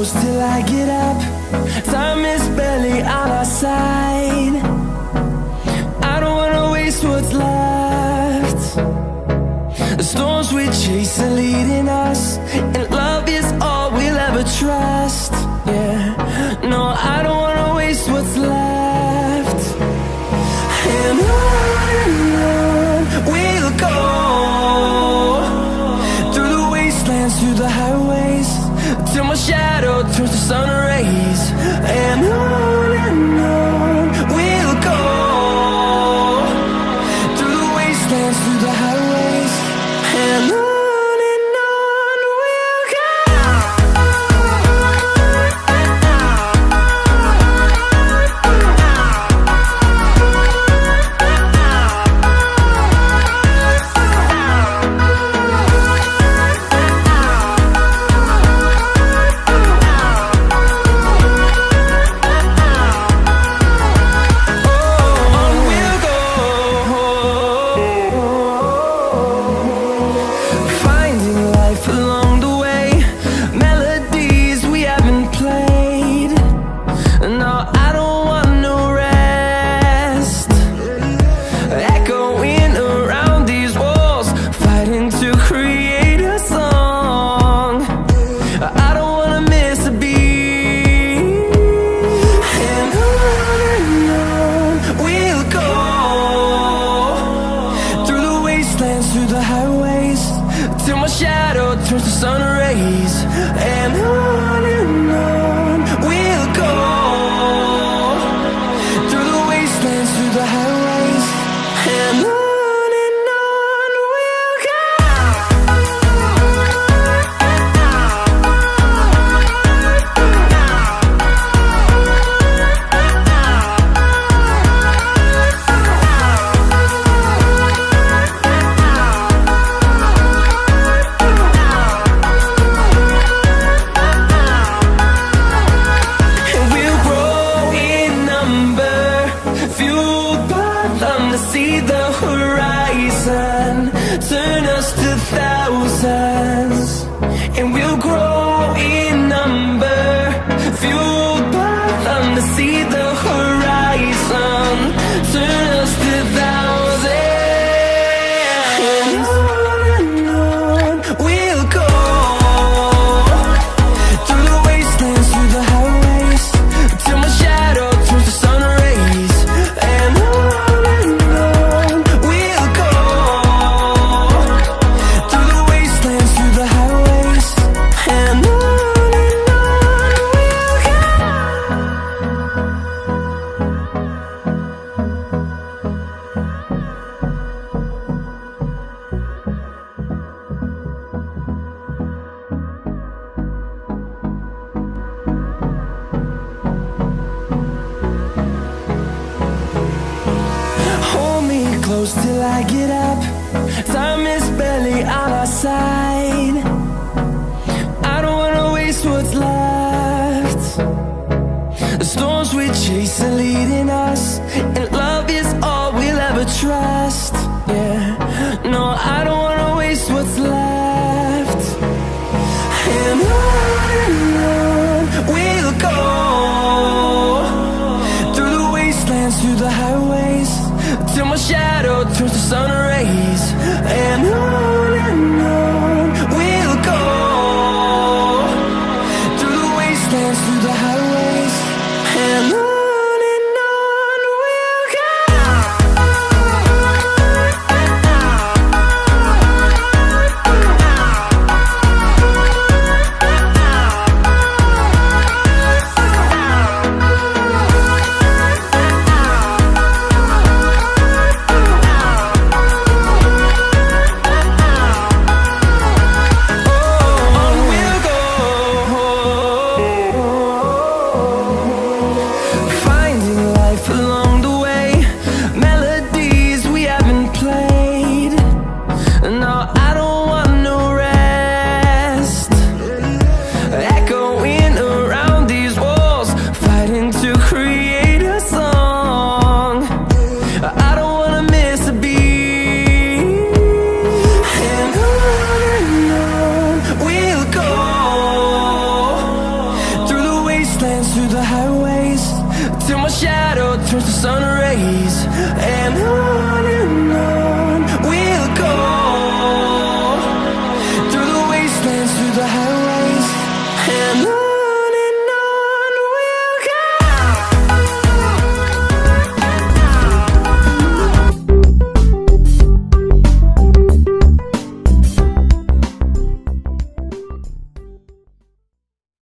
close till I get up. Time is barely on our side. I don't wanna waste what's left. The storms we chase are leading us, and love is all we'll ever trust. Yeah, no, I don't wanna waste what's left. And on we'll go, through the wastelands, through the highways, till my shadow turns to sun rays. And on we'll go, through the wastelands, through the highways, and on. Till I get up, time is barely on our side. I don't wanna waste what's left. The storms we chase are leading us, and love is all we'll ever trust. Yeah, no, I don't wanna waste what's left. And on we'll go, through the wastelands, through the highways, till my shadow turns to sun rays. And on we'll go, through the wastelands, through the highways, and on we'll go. wastelands, through the highways, till my shadow turns to sun rays. And on